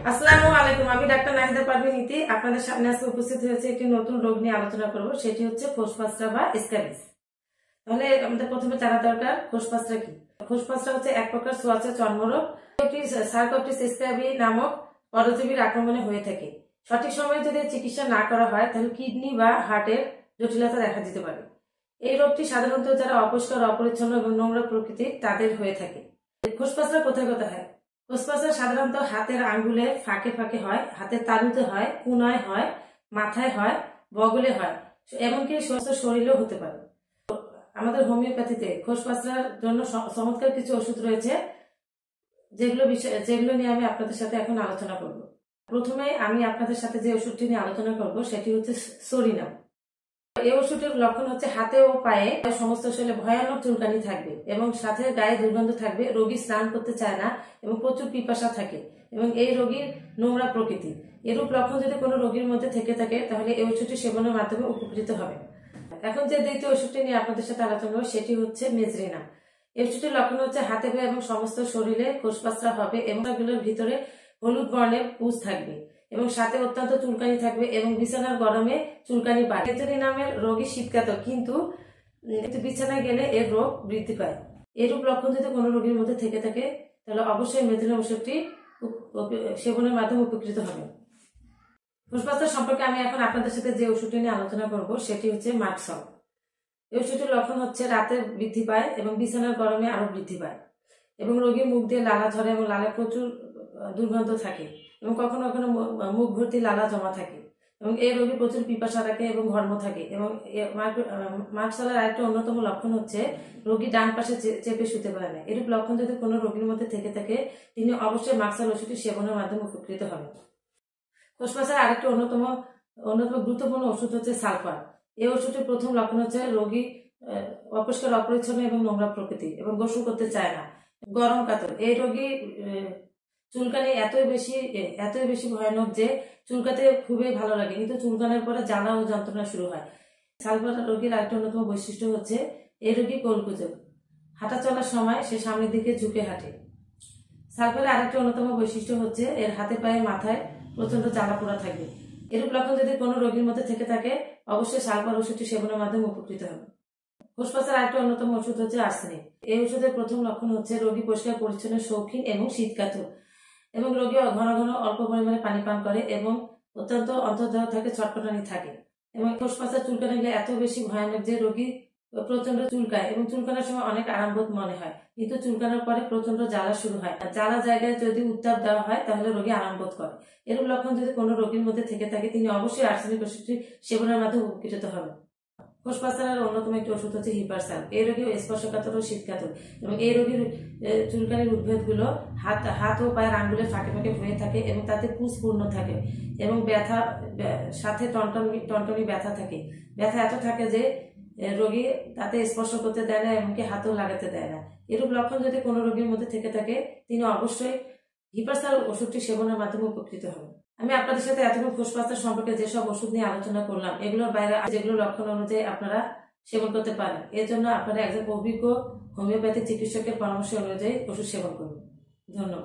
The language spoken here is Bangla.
আসসালামু আলাইকুম। আমি ডাক্তার নাহিদা পারভীন ইতি আপনাদের সামনে আজকে উপস্থিত হয়েছে একটি নতুন রোগ নিয়ে আলোচনা করব। সেটি হচ্ছে খোসপাঁচড়া বা স্ক্যাবিস। তাহলে আমাদের প্রথমে জানা দরকার খোসপাঁচড়া কি। খোসপাঁচড়া হচ্ছে এক প্রকার ছোঁয়াচে চর্মরোগ। একটি সার্কোপ্টিস স্ক্যাবি নামক পরজীবীর আক্রমণে হয়ে থাকে। সঠিক সময়ে যদি চিকিৎসা না করা হয় তাহলে কিডনি বা হার্টের জটিলতা দেখা দিতে পারে। এই রোগটি সাধারণত যারা অপরিষ্কার, অপরিচ্ছন্ন এবং নোংরা প্রকৃতির তাদের হয়ে থাকে। খোসপাঁচড়া কোথায় কোথায় হয়? খোসপাঁচড়া সাধারণত হাতের আঙ্গুলে ফাঁকে ফাঁকে হয়, হাতের তালুতে হয়, কোনায় হয়, মাথায় হয়, বগলে হয়, এমনকি সমস্ত শরীরেও হতে পারে। আমাদের হোমিওপ্যাথিতে খোসপাঁচড়ার জন্য চমৎকার কিছু ওষুধ রয়েছে, যেগুলো নিয়ে আমি আপনাদের সাথে এখন আলোচনা করব। প্রথমে আমি আপনাদের সাথে যে ওষুধটি নিয়ে আলোচনা করব সেটি হচ্ছে সরিনাম। এই ওষুধের লক্ষণ হচ্ছে হাতে ও পায়ে সমস্ত শরীরে ভয়ানক চুলকানি থাকবে এবং সাথে গায়ে দুর্গন্ধ থাকবে, রোগী স্নান করতে চায় না এবং প্রচুর পিপাসা থাকে এবং এই রোগীর নোংরা প্রকৃতি। এরূপ লক্ষণ যদি কোনো রোগীর মধ্যে থেকে থাকে তাহলে এই ওষুধটি সেবনের মাধ্যমে উপকৃত হবে। এখন যে দ্বিতীয় ওষুধটি নিয়ে আপনাদের সাথে আলোচনা করব সেটি হচ্ছে মেজরিনাম। এই ওষুধটির লক্ষণ হচ্ছে হাতে পায়ে এবং সমস্ত শরীরে খোসপাঁচড়া হবে এবং এগুলোর ভিতরে হলুদ বর্ণের পুঁজ থাকবে এবং সাথে অত্যন্ত চুলকানি থাকবে এবং বিছানার গরমে চুলকানি বাড়ে। মেজরিনামের রোগী শীতকাতর, কিন্তু বিছানায় গেলে এর রোগ বৃদ্ধি পায়। এরূপ লক্ষণ যদি কোনো রোগীর মধ্যে থেকে থাকে তাহলে অবশ্যই মেজরিনাম ওষুধটি সেবনের মাধ্যমে উপকৃত হবে। খোসপাঁচড়া সম্পর্কে আমি এখন আপনাদের সাথে যে ওষুধটি নিয়ে আলোচনা করব সেটি হচ্ছে মার্কসল। এই ওষুধটির লক্ষণ হচ্ছে রাতে বৃদ্ধি পায় এবং বিছানার গরমে আরো বৃদ্ধি পায় এবং রোগীর মুখ দিয়ে লালা ঝরে এবং লালা প্রচুর দুর্গন্ধ থাকে এবং কখনো কখনো মুখ ভর্তি লালা জমা থাকে এবং এই রোগী প্রচুর পিপাসা থাকে এবং ঘর্ম থাকে। এবং মার্কসলের আরেকটা অন্যতম লক্ষণ হচ্ছে রোগী ডান পাশে চেপে শুতে পারে না। এরূপ লক্ষণ যদি কোনো রোগীর মধ্যে থেকে থাকে তিনি অবশ্যই মার্কসল ওষুধটি সেবনের মাধ্যমে উপকৃত হবেন। খোসপাঁচড়ার আরেকটি অন্যতম গুরুত্বপূর্ণ ওষুধ হচ্ছে সালফার। এই ওষুধটির প্রথম লক্ষণ হচ্ছে রোগী অপরিষ্কার, অপরিচ্ছন্ন এবং নোংরা প্রকৃতি এবং গোসল করতে চায় না, গরম কাতর। এই রোগী চুলকানি এতই বেশি ভয়ানক যে চুলকাতে খুবই ভালো লাগে, কিন্তু চুলকানোর পরে জ্বালা ও যন্ত্রণা শুরু হয়। সালফার রোগীর আরেকটা অন্যতম বৈশিষ্ট্য হচ্ছে এই রোগী কোলকুচক, হাঁটা চলার সময় সে সামনের দিকে ঝুঁকে হাঁটে। সালফারের আরেকটা অন্যতম বৈশিষ্ট্য হচ্ছে এর হাতে পায়ে মাথায় প্রচন্ড জ্বালা পোড়া থাকবে। এরূপ লক্ষণ যদি কোনো রোগীর মধ্যে থেকে থাকে অবশ্যই সালফার ওষুধটি সেবনের মাধ্যমে উপকৃত হবে। খোসপাঁচড়ার আরেকটা অন্যতম ওষুধ হচ্ছে আর্সেনিক। এই ওষুধের প্রথম লক্ষণ হচ্ছে রোগী পরিষ্কার পরিচ্ছন্ন, শৌখিন এবং শীতকাতর এবং রোগী ঘন ঘন অল্প পরিমাণে পানি পান করে এবং অত্যন্ত অন্তর্দেহ থাকে, ছটফটানি থাকে এবং খোসপাঁচড়া চুলকানি এত বেশি ভয়ানক যে রোগী প্রচন্ড চুলকায় এবং চুলকানোর সময় অনেক আরামবোধ মনে হয়, কিন্তু চুলকানোর পরে প্রচন্ড জ্বালা শুরু হয়। জ্বালা জায়গায় যদি উত্তাপ দেওয়া হয় তাহলে রোগী আরাম বোধ করে। এরূপ লক্ষণ যদি কোনো রোগীর মধ্যে থেকে থাকে তিনি অবশ্যই আর্সেনিক ওষুধটি সেবনের মাধ্যমে উপকৃত হবেন। খোসপাঁচড়ার অন্যতম একটি ওষুধ হচ্ছে হিপারসাল। এই রোগী স্পর্শকাতর ও শীতকাতর এবং এই রোগীর চুলকানির উদ্ভিদগুলো হাত ও পায়ের আঙ্গুলের ফাঁকে ফাঁকে হয়ে থাকে এবং তাতে পুঁজ পূর্ণ থাকে এবং ব্যথা, সাথে টনটনি ব্যথা থাকে। ব্যথা এত থাকে যে রোগী তাতে স্পর্শ করতে দেয় না, এমনকি হাতও লাগাতে দেয় না। এরূপ লক্ষণ যদি কোনো রোগীর মধ্যে থেকে থাকে তিনি অবশ্যই হিপারসাল ওষুধটি সেবনের মাধ্যমে উপকৃত হবেন। আমি আপনাদের সাথে এতক্ষণ খোসপাঁচড়া সম্পর্কে যেসব ওষুধ নিয়ে আলোচনা করলাম এগুলোর বাইরে যেগুলো লক্ষণ অনুযায়ী আপনারা সেবন করতে পারেন, এর জন্য আপনারা একজন অভিজ্ঞ হোমিওপ্যাথি চিকিৎসকের পরামর্শ অনুযায়ী ওষুধ সেবন করুন। ধন্যবাদ।